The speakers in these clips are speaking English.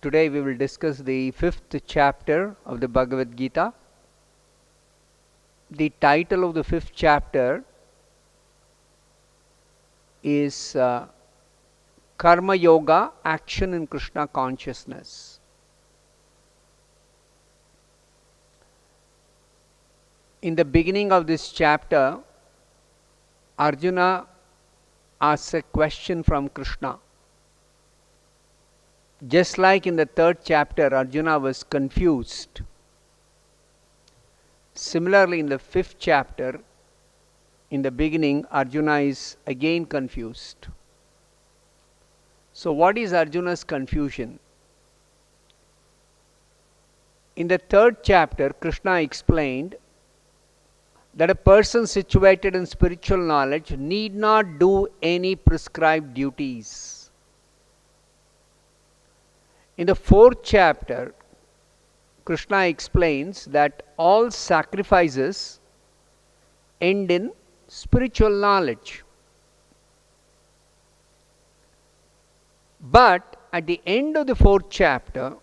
Today we will discuss the 5th chapter of the Bhagavad Gita. The title of the 5th chapter is Karma Yoga, Action in Krishna Consciousness. In the beginning of this chapter, Arjuna asks a question from Krishna. Just like in the 3rd chapter, Arjuna was confused. Similarly, in the 5th chapter, in the beginning, Arjuna is again confused. So, what is Arjuna's confusion? In the 3rd chapter, Krishna explained that a person situated in spiritual knowledge need not do any prescribed duties. In the 4th chapter, Krishna explains that all sacrifices end in spiritual knowledge. But at the end of the 4th chapter,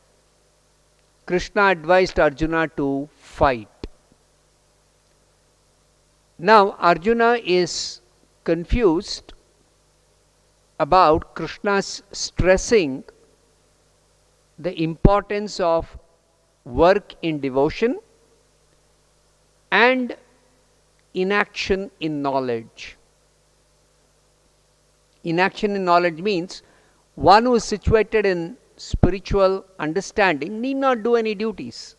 Krishna advised Arjuna to fight. Now Arjuna is confused about Krishna's stressing the importance of work in devotion and inaction in knowledge. Inaction in knowledge means one who is situated in spiritual understanding need not do any duties.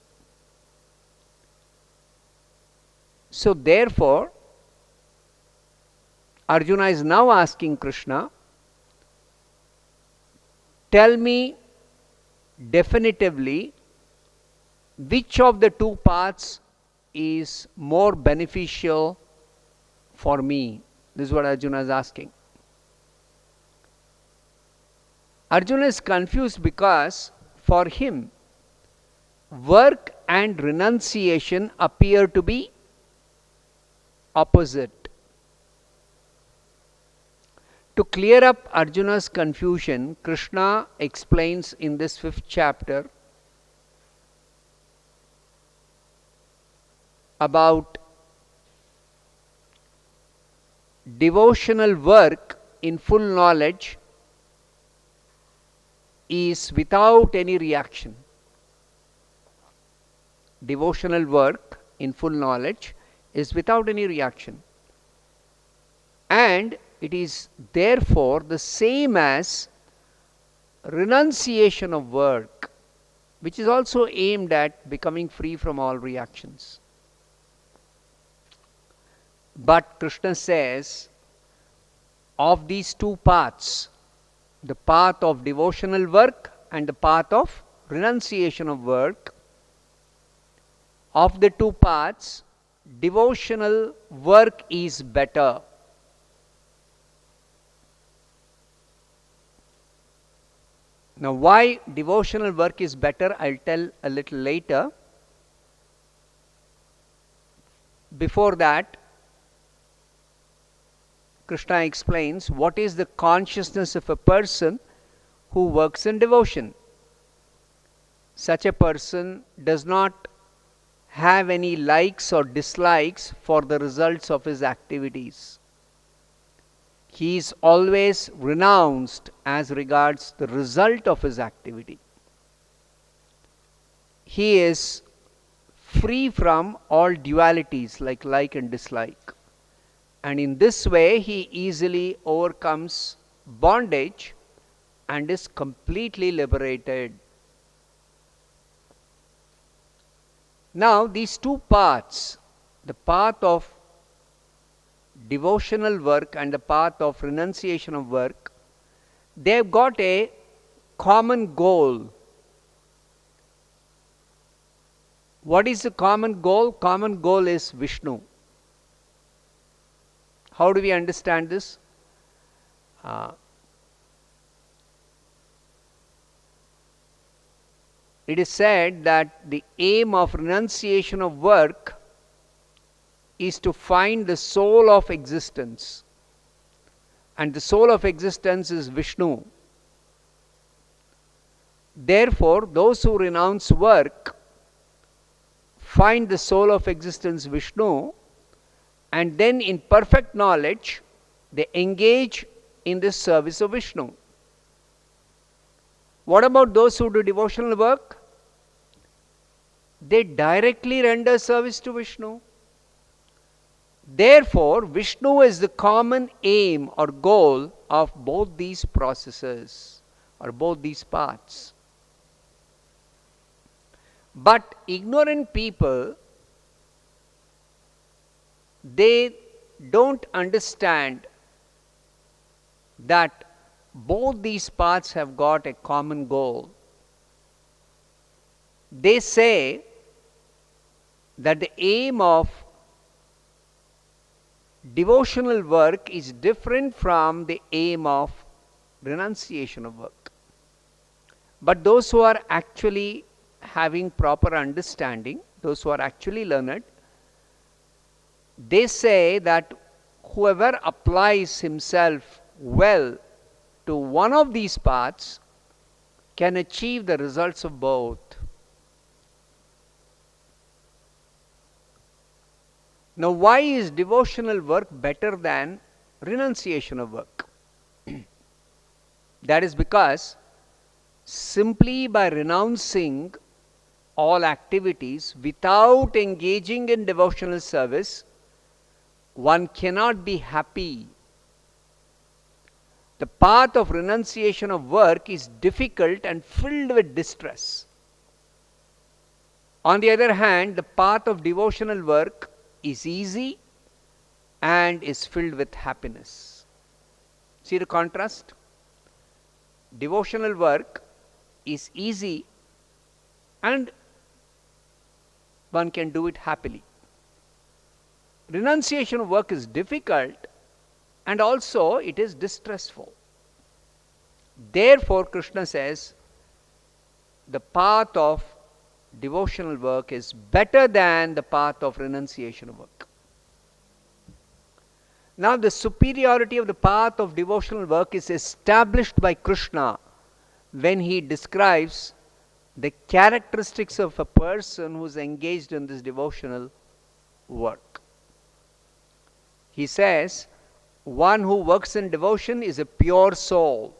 So therefore, Arjuna is now asking Krishna, tell me definitively which of the two paths is more beneficial for me. This is what Arjuna is asking. Arjuna is confused because for him work and renunciation appear to be opposite. To clear up Arjuna's confusion, Krishna explains in this 5th chapter about devotional work in full knowledge is without any reaction. Devotional work in full knowledge is without any reaction. And it is therefore the same as renunciation of work, which is also aimed at becoming free from all reactions. But Krishna says, of these two paths, the path of devotional work and the path of renunciation of work, of the two paths, devotional work is better. Now, why devotional work is better, I'll tell a little later. Before that, Krishna explains what is the consciousness of a person who works in devotion. Such a person does not have any likes or dislikes for the results of his activities. He is always renounced as regards the result of his activity. He is free from all dualities like and dislike. And in this way, he easily overcomes bondage and is completely liberated. Now, these two paths, the path of devotional work and the path of renunciation of work, they have got a common goal. What is the common goal? Common goal is Vishnu. How do we understand this? it is said that the aim of renunciation of work is to find the soul of existence. And the soul of existence is Vishnu. Therefore, those who renounce work find the soul of existence Vishnu, and then in perfect knowledge they engage in the service of Vishnu. What about those who do devotional work? They directly render service to Vishnu. Therefore, Vishnu is the common aim or goal of both these processes or both these paths. But ignorant people, they don't understand that both these paths have got a common goal. They say that the aim of devotional work is different from the aim of renunciation of work. But those who are actually having proper understanding, those who are actually learned, they say that whoever applies himself well to one of these paths can achieve the results of both. Now, why is devotional work better than renunciation of work? That is because simply by renouncing all activities without engaging in devotional service, one cannot be happy. The path of renunciation of work is difficult and filled with distress. On the other hand, the path of devotional work is easy and is filled with happiness. See the contrast? Devotional work is easy and one can do it happily. Renunciation of work is difficult and also it is distressful. Therefore, Krishna says the path of devotional work is better than the path of renunciation of work. Now, the superiority of the path of devotional work is established by Krishna when he describes the characteristics of a person who is engaged in this devotional work. He says, one who works in devotion is a pure soul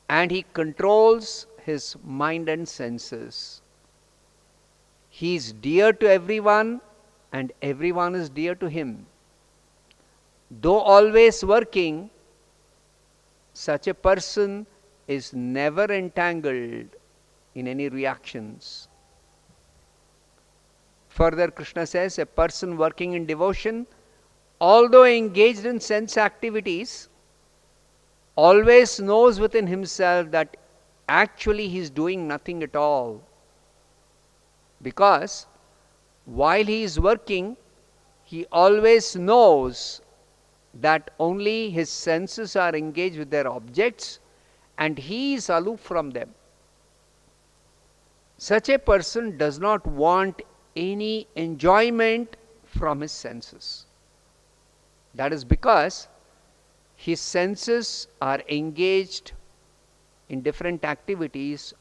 and he controls his mind and senses. He is dear to everyone and everyone is dear to him. Though always working, such a person is never entangled in any reactions. Further, Krishna says, a person working in devotion, although engaged in sense activities, always knows within himself that actually he is doing nothing at all. Because while he is working, he always knows that only his senses are engaged with their objects and he is aloof from them. Such a person does not want any enjoyment from his senses. That is because his senses are engaged in different activities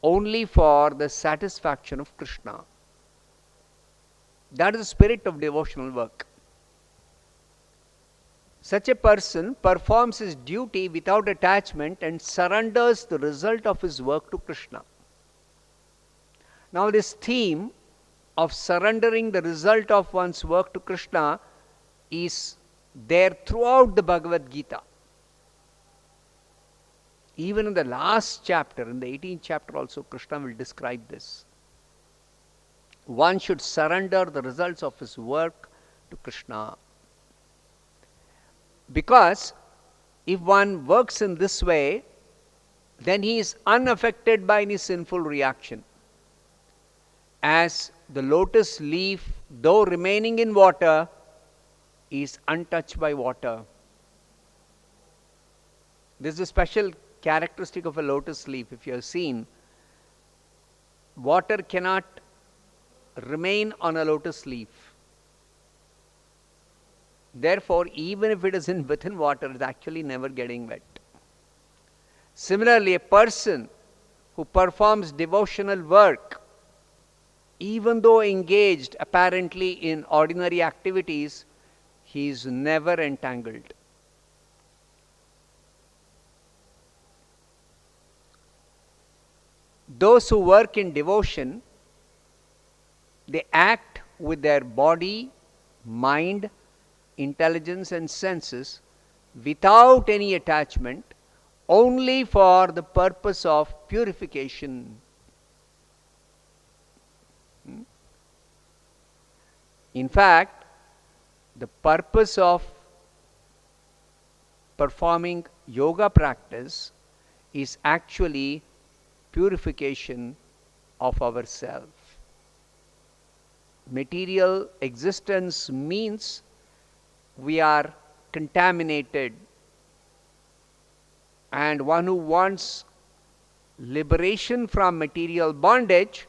only for the satisfaction of Krishna. That is the spirit of devotional work. Such a person performs his duty without attachment and surrenders the result of his work to Krishna. Now, this theme of surrendering the result of one's work to Krishna is there throughout the Bhagavad Gita. Even in the last chapter, in the 18th chapter also, Krishna will describe this. One should surrender the results of his work to Krishna. Because if one works in this way, then he is unaffected by any sinful reaction. As the lotus leaf, though remaining in water, is untouched by water. This is a special characteristic of a lotus leaf. If you have seen, water cannot remain on a lotus leaf. Therefore, even if it is within water, it is actually never getting wet. Similarly, a person who performs devotional work, even though engaged apparently in ordinary activities, he is never entangled. Those who work in devotion, they act with their body, mind, intelligence and senses without any attachment, only for the purpose of purification. In fact, the purpose of performing yoga practice is actually purification of ourselves. Material existence means we are contaminated, and one who wants liberation from material bondage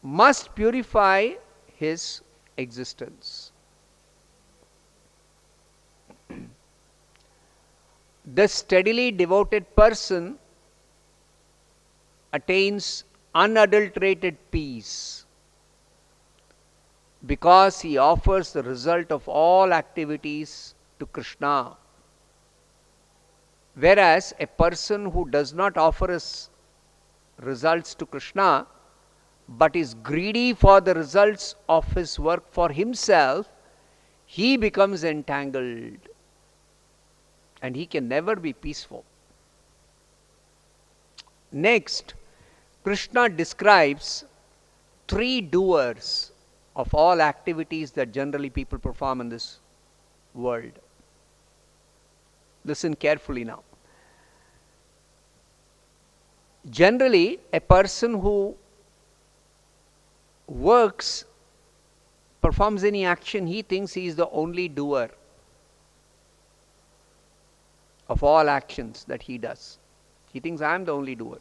must purify his existence. The steadily devoted person attains unadulterated peace because he offers the result of all activities to Krishna. Whereas a person who does not offer his results to Krishna but is greedy for the results of his work for himself, he becomes entangled and he can never be peaceful. Next, Krishna describes three doers of all activities that generally people perform in this world. Listen carefully now. Generally, a person who works, performs any action, he thinks he is the only doer of all actions that he does. He thinks, I am the only doer.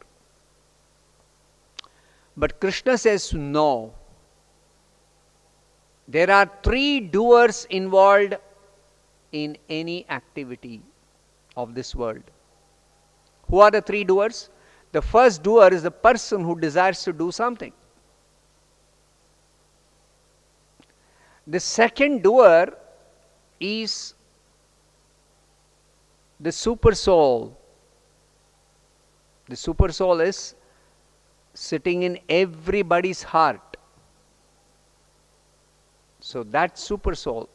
But Krishna says, no. There are three doers involved in any activity of this world. Who are the three doers? The first doer is the person who desires to do something. The second doer is the super soul. The super soul is sitting in everybody's heart. So that super soul,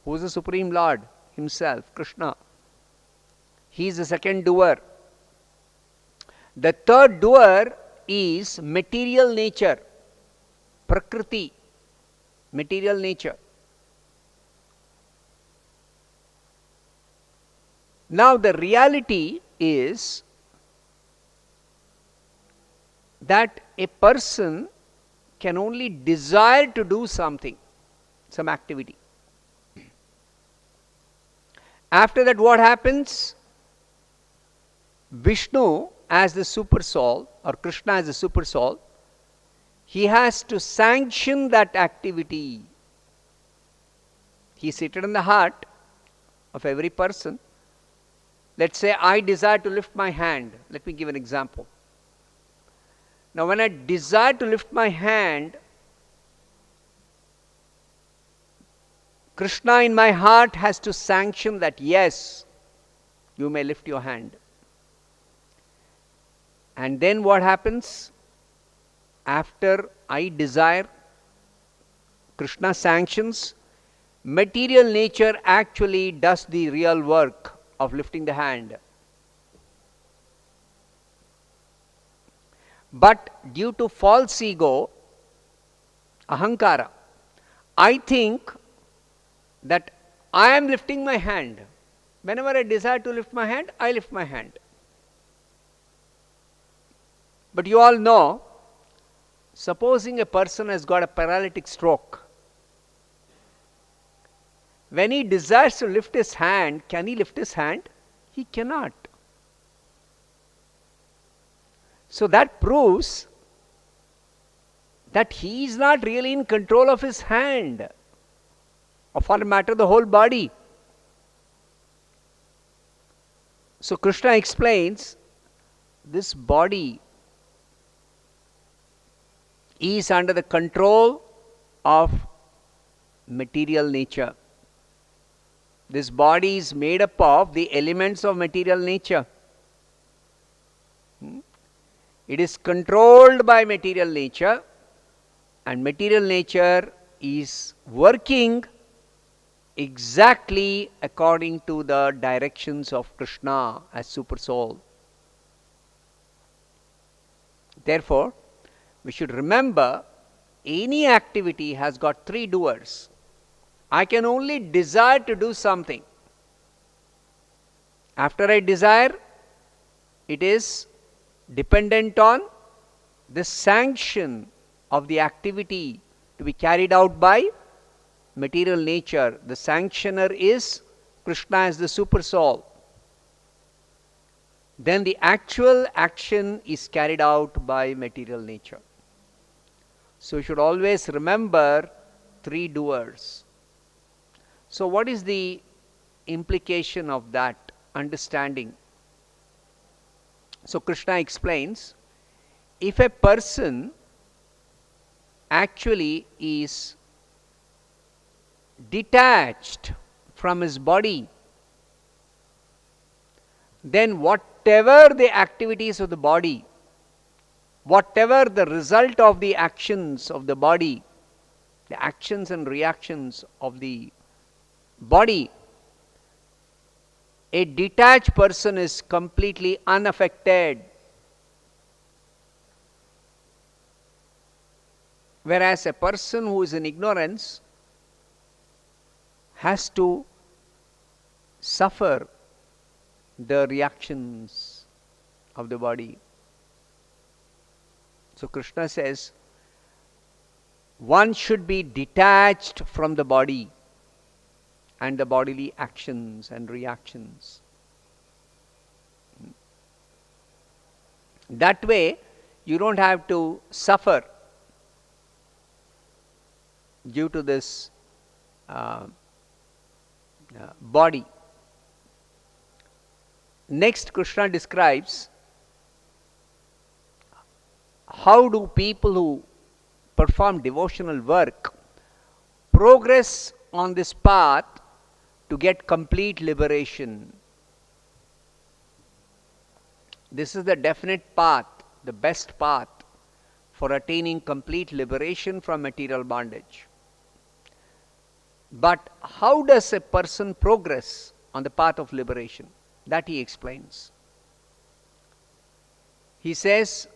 who is the Supreme Lord himself, Krishna, he is the second doer. The third doer is material nature, Prakriti, material nature. Now the reality is that a person can only desire to do something, some activity. After that, what happens? Vishnu as the super soul, or Krishna as the super soul, he has to sanction that activity. He is seated in the heart of every person. Let's say I desire to lift my hand. Let me give an example. Now when I desire to lift my hand, Krishna in my heart has to sanction that, yes, you may lift your hand. And then what happens? After I desire, Krishna sanctions, material nature actually does the real work of lifting the hand. But due to false ego, ahankara, I think that I am lifting my hand. Whenever I desire to lift my hand, I lift my hand. But you all know, supposing a person has got a paralytic stroke, when he desires to lift his hand, can he lift his hand? He cannot. So that proves that he is not really in control of his hand, or for that matter, the whole body. So Krishna explains, this body is under the control of material nature. This body is made up of the elements of material nature. It is controlled by material nature, and material nature is working exactly according to the directions of Krishna as Super Soul. Therefore, we should remember, any activity has got three doers. I can only desire to do something. After I desire, it is dependent on the sanction of the activity to be carried out by material nature. The sanctioner is Krishna as the Super Soul. Then the actual action is carried out by material nature. So you should always remember three doers. So what is the implication of that understanding? So Krishna explains, if a person actually is detached from his body, then whatever the activities of the body, whatever the result of the actions of the body, the actions and reactions of the body, a detached person is completely unaffected. Whereas a person who is in ignorance has to suffer the reactions of the body. So Krishna says, one should be detached from the body and the bodily actions and reactions. That way, you don't have to suffer due to this body. Next, Krishna describes how do people who perform devotional work progress on this path to get complete liberation. This is the definite path, the best path for attaining complete liberation from material bondage. But how does a person progress on the path of liberation? That he explains. He says,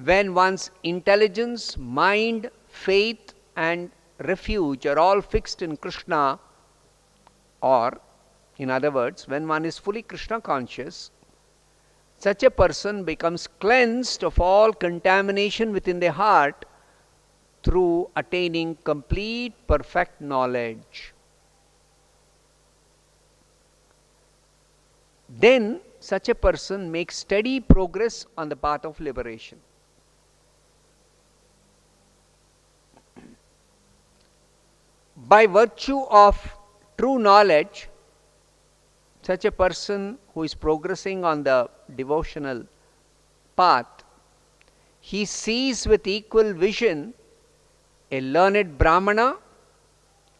when one's intelligence, mind, faith and refuge are all fixed in Krishna, or in other words, when one is fully Krishna conscious, such a person becomes cleansed of all contamination within the heart through attaining complete perfect knowledge. Then such a person makes steady progress on the path of liberation. By virtue of true knowledge, such a person who is progressing on the devotional path, he sees with equal vision a learned Brahmana,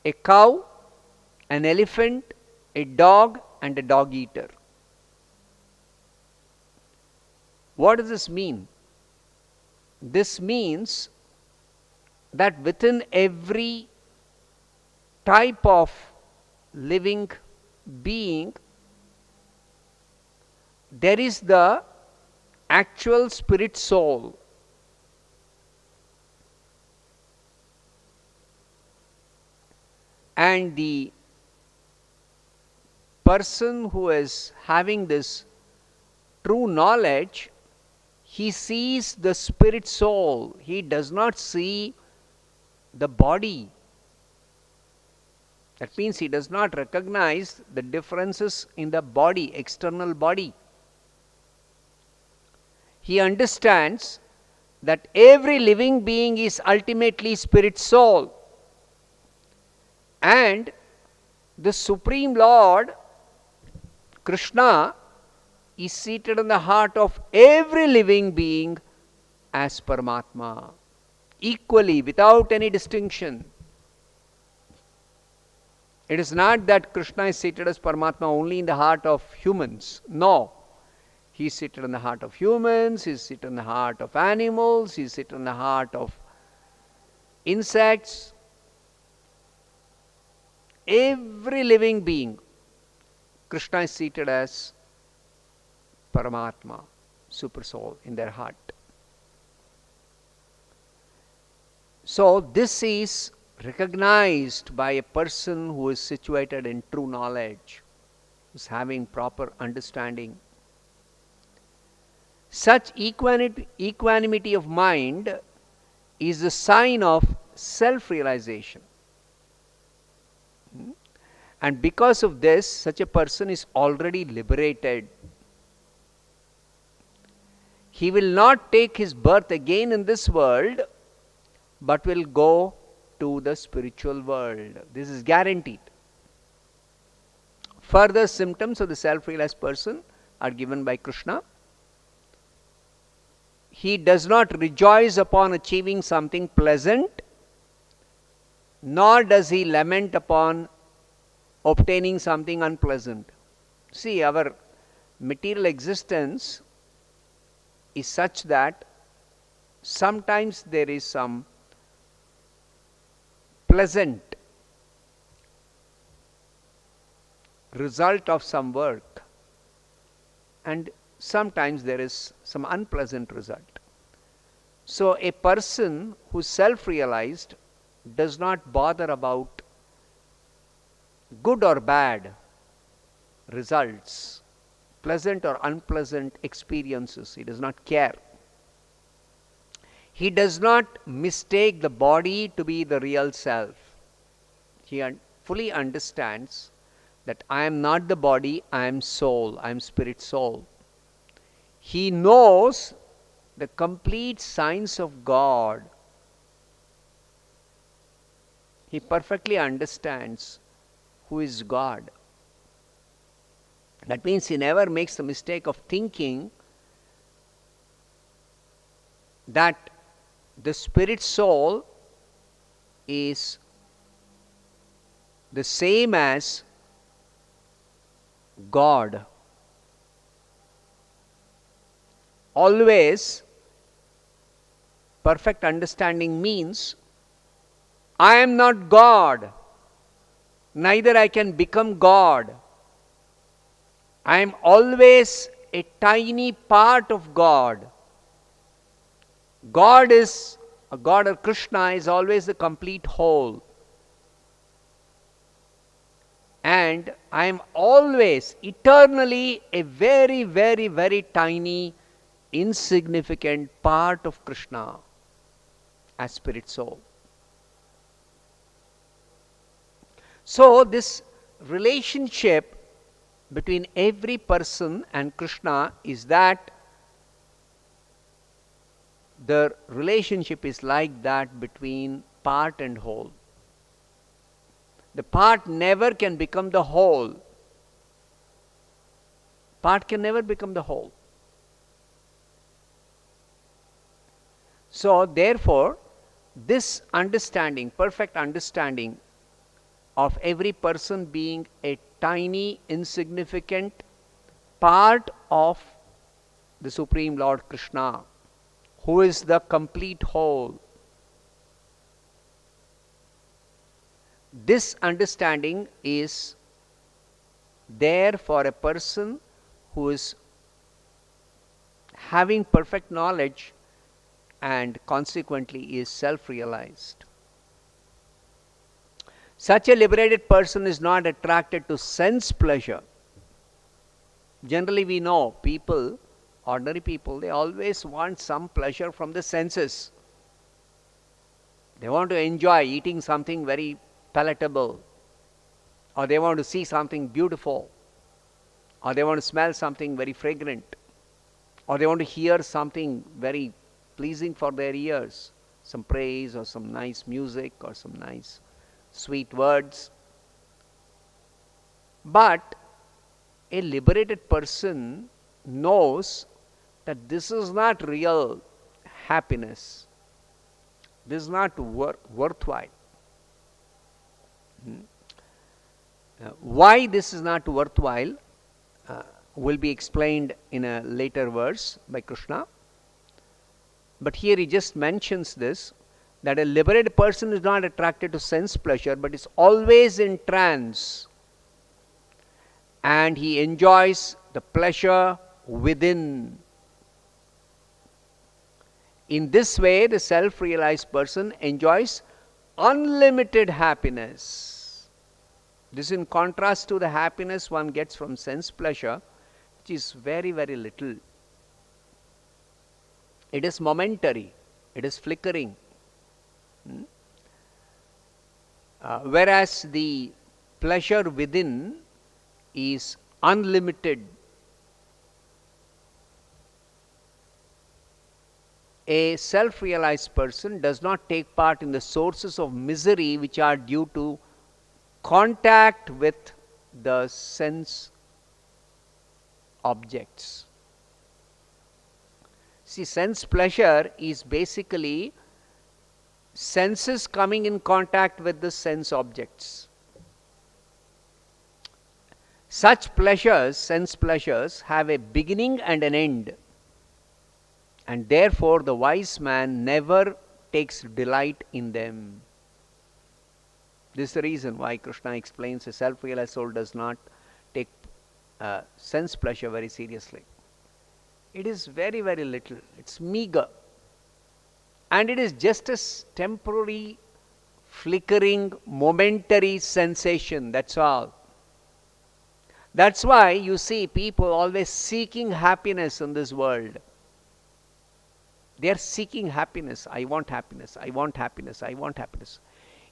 a cow, an elephant, a dog and a dog eater. What does this mean? This means that within every type of living being, there is the actual spirit soul. And the person who is having this true knowledge, he sees the spirit soul. He does not see the body. That means he does not recognize the differences in the body, external body. He understands that every living being is ultimately spirit soul, and the Supreme Lord Krishna is seated in the heart of every living being as Paramatma, equally, without any distinction. It is not that Krishna is seated as Paramatma only in the heart of humans. No. He is seated in the heart of humans, he is seated in the heart of animals, he is seated in the heart of insects. Every living being, Krishna is seated as Paramatma, Super Soul, in their heart. So this is recognized by a person who is situated in true knowledge, who is having proper understanding. Such equanimity of mind is a sign of self-realization. And because of this, such a person is already liberated. He will not take his birth again in this world, but will go to the spiritual world. This is guaranteed. Further symptoms of the self-realized person are given by Krishna. He does not rejoice upon achieving something pleasant, nor does he lament upon obtaining something unpleasant. See, our material existence is such that sometimes there is some pleasant result of some work, and sometimes there is some unpleasant result. So a person who is self-realized does not bother about good or bad results, pleasant or unpleasant experiences. He does not care. He does not mistake the body to be the real self. He fully understands that I am not the body, I am soul, I am spirit soul. He knows the complete science of God. He perfectly understands who is God. That means he never makes the mistake of thinking that the spirit soul is the same as God. Always, perfect understanding means I am not God, neither I can become God. I am always a tiny part of God. God or Krishna is always the complete whole. And I am always, eternally, a very, very, very tiny, insignificant part of Krishna as spirit soul. So this relationship between every person and Krishna is that the relationship is like that between part and whole. The part never can become the whole. Part can never become the whole. So therefore, this understanding, perfect understanding of every person being a tiny, insignificant part of the Supreme Lord Krishna, who is the complete whole. This understanding is there for a person who is having perfect knowledge and consequently is self-realized. Such a liberated person is not attracted to sense pleasure. Generally we know people, ordinary people, they always want some pleasure from the senses. They want to enjoy eating something very palatable, or they want to see something beautiful, or they want to smell something very fragrant, or they want to hear something very pleasing for their ears, some praise or some nice music or some nice sweet words. But a liberated person knows that this is not real happiness. This is not worthwhile. Why this is not worthwhile will be explained in a later verse by Krishna. But here he just mentions this, that a liberated person is not attracted to sense pleasure, but is always in trance. And he enjoys the pleasure within. In this way, the self-realized person enjoys unlimited happiness. This is in contrast to the happiness one gets from sense pleasure, which is very, very little. It is momentary. It is flickering. Whereas the pleasure within is unlimited. A self-realized person does not take part in the sources of misery which are due to contact with the sense objects. See, sense pleasure is basically senses coming in contact with the sense objects. Such pleasures, sense pleasures, have a beginning and an end. And therefore the wise man never takes delight in them. This is the reason why Krishna explains a self-realized soul does not take sense pleasure very seriously. It is very, very little. It's meager. And it is just a temporary, flickering, momentary sensation. That's all. That's why you see people always seeking happiness in this world. They are seeking happiness. I want happiness. I want happiness. I want happiness.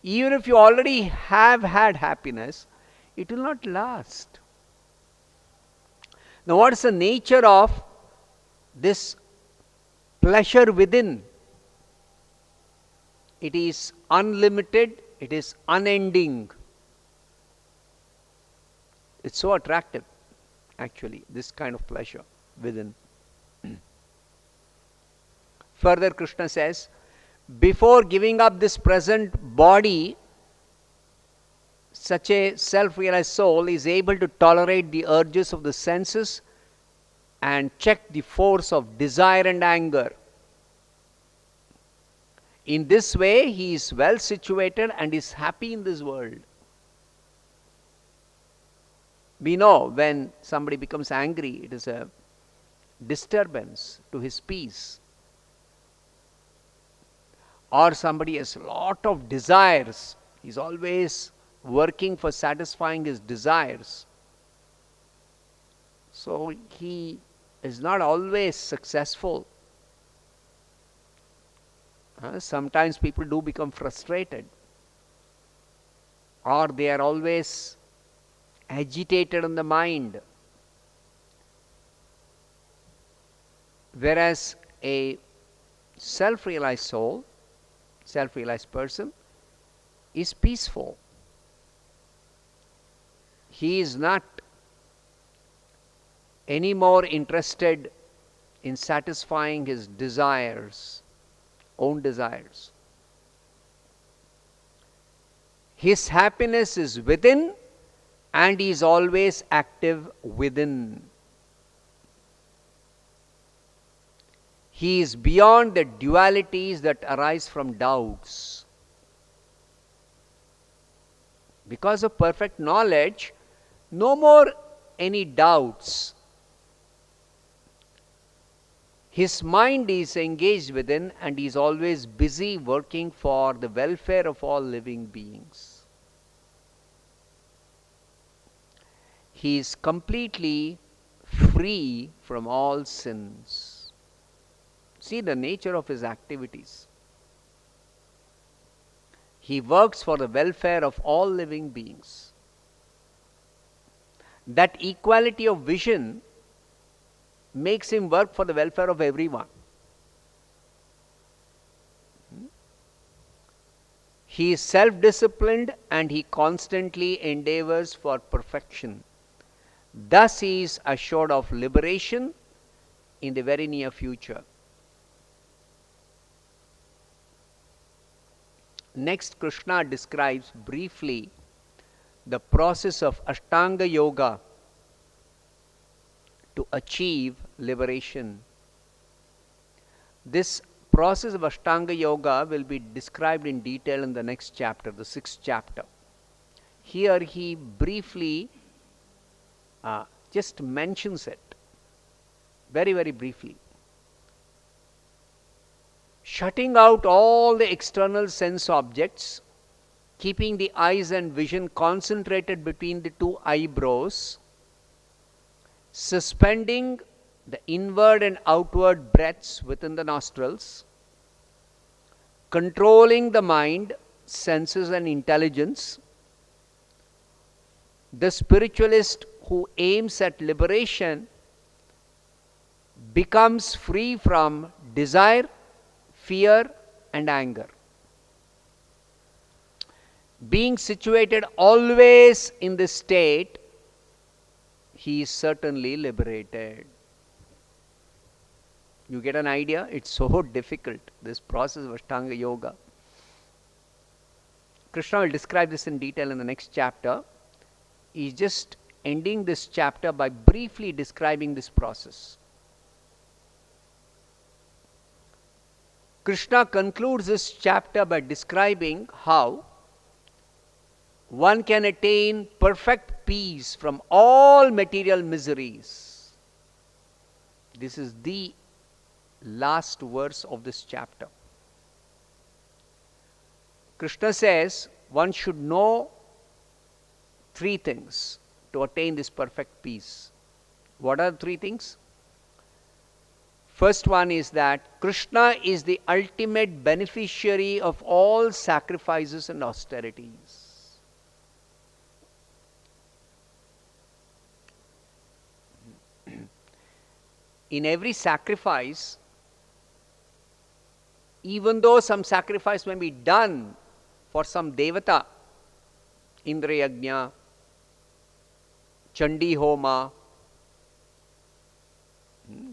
Even if you already have had happiness, it will not last. Now, what is the nature of this pleasure within? It is unlimited. It is unending. It's so attractive, actually, this kind of pleasure within. Further, Krishna says, before giving up this present body, such a self-realized soul is able to tolerate the urges of the senses and check the force of desire and anger. In this way, he is well situated and is happy in this world. We know when somebody becomes angry, it is a disturbance to his peace. Or somebody has a lot of desires. He's always working for satisfying his desires. So he is not always successful. Sometimes people do become frustrated. Or they are always agitated in the mind. Whereas a self-realized soul, self-realized person, is peaceful. He is not any more interested in satisfying his desires, own desires. His happiness is within, and he is always active within. He is beyond the dualities that arise from doubts. Because of perfect knowledge, no more any doubts. His mind is engaged within, and he is always busy working for the welfare of all living beings. He is completely free from all sins. See the nature of his activities. He works for the welfare of all living beings. That equality of vision makes him work for the welfare of everyone. He is self-disciplined and he constantly endeavors for perfection. Thus he is assured of liberation in the very near future. Next, Krishna describes briefly the process of Ashtanga Yoga to achieve liberation. This process of Ashtanga Yoga will be described in detail in the next chapter, the 6th chapter. Here he briefly just mentions it, very, very briefly. Shutting out all the external sense objects, keeping the eyes and vision concentrated between the two eyebrows, suspending the inward and outward breaths within the nostrils, controlling the mind, senses and intelligence. The spiritualist who aims at liberation becomes free from desire, fear and anger. Being situated always in this state, he is certainly liberated. You get an idea? It's so difficult, this process of Ashtanga Yoga. Krishna will describe this in detail in the next chapter. He's just ending this chapter by briefly describing this process. Krishna concludes this chapter by describing how one can attain perfect peace from all material miseries. This is the last verse of this chapter. Krishna says one should know 3 things to attain this perfect peace. What are the 3 things? First one is that Krishna is the ultimate beneficiary of all sacrifices and austerities. In every sacrifice, even though some sacrifice may be done for some devata, Indra Yajna, Chandi Homa,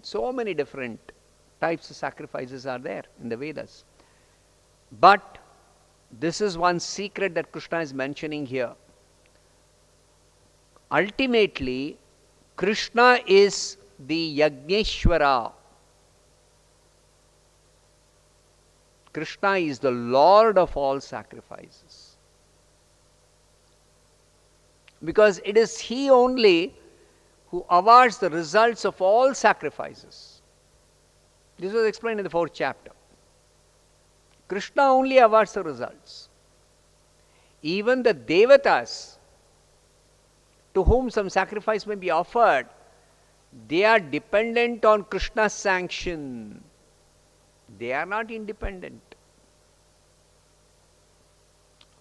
so many different types of sacrifices are there in the Vedas. But this is one secret that Krishna is mentioning here. Ultimately, Krishna is the Yajneshwara. Krishna is the Lord of all sacrifices. Because it is He only who awards the results of all sacrifices. This was explained in the 4th chapter. Krishna only awards the results. Even the devatas to whom some sacrifice may be offered, they are dependent on Krishna's sanction. They are not independent.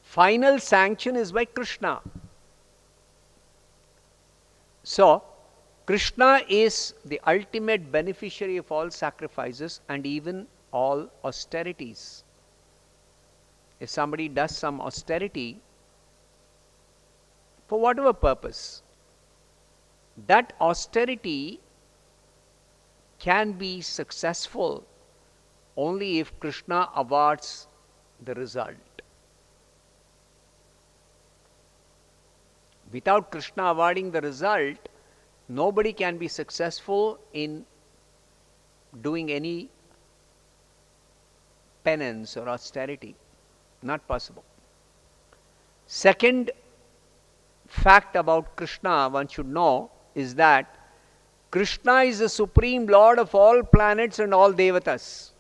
Final sanction is by Krishna. So, Krishna is the ultimate beneficiary of all sacrifices and even all austerities. If somebody does some austerity, for whatever purpose, that austerity can be successful only if Krishna awards the result. Without Krishna awarding the result, nobody can be successful in doing any penance or austerity. Not possible. Second fact about Krishna one should know is that Krishna is the supreme lord of all planets and all devatas.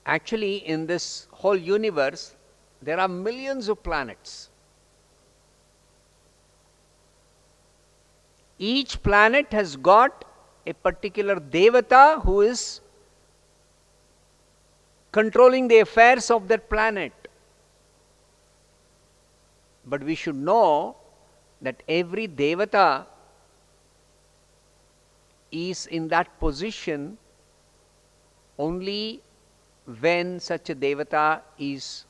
Actually, in this whole universe, there are millions of planets. Each planet has got a particular devata who is controlling the affairs of that planet. But we should know that every devata is in that position only when such a devata is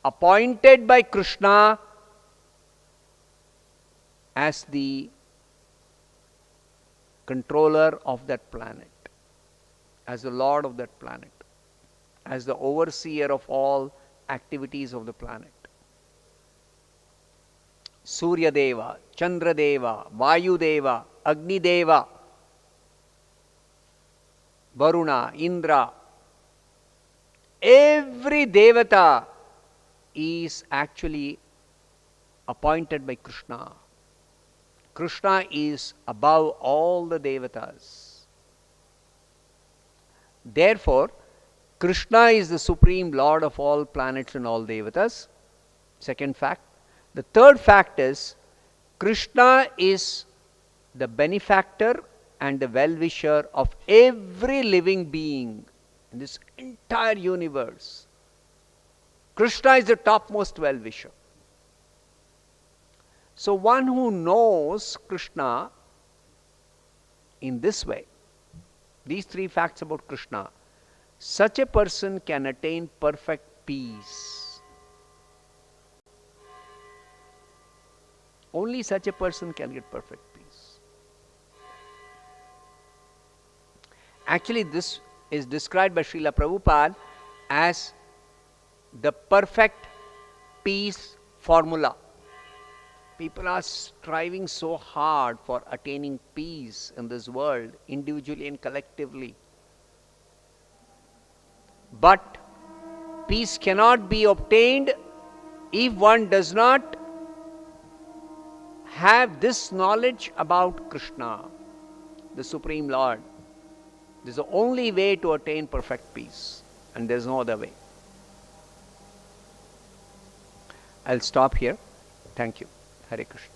appointed by Krishna as the controller of that planet, as the lord of that planet, as the overseer of all activities of the planet. Surya Deva, Chandra Deva, Vayu Deva, Agni Deva, Varuna, Indra, every devata is actually appointed by Krishna. Krishna is above all the devatas. Therefore, Krishna is the supreme lord of all planets and all devatas. Second fact. The third fact is Krishna is the benefactor and the well-wisher of every living being in this entire universe. Krishna is the topmost well-wisher. So one who knows Krishna in this way, these three facts about Krishna, such a person can attain perfect peace. Only such a person can get perfect peace. Actually, this is described by Srila Prabhupada as the perfect peace formula. People are striving so hard for attaining peace in this world, individually and collectively. But peace cannot be obtained if one does not have this knowledge about Krishna, the Supreme Lord. This is the only way to attain perfect peace, and there is no other way. I'll stop here. Thank you. Hare Krishna.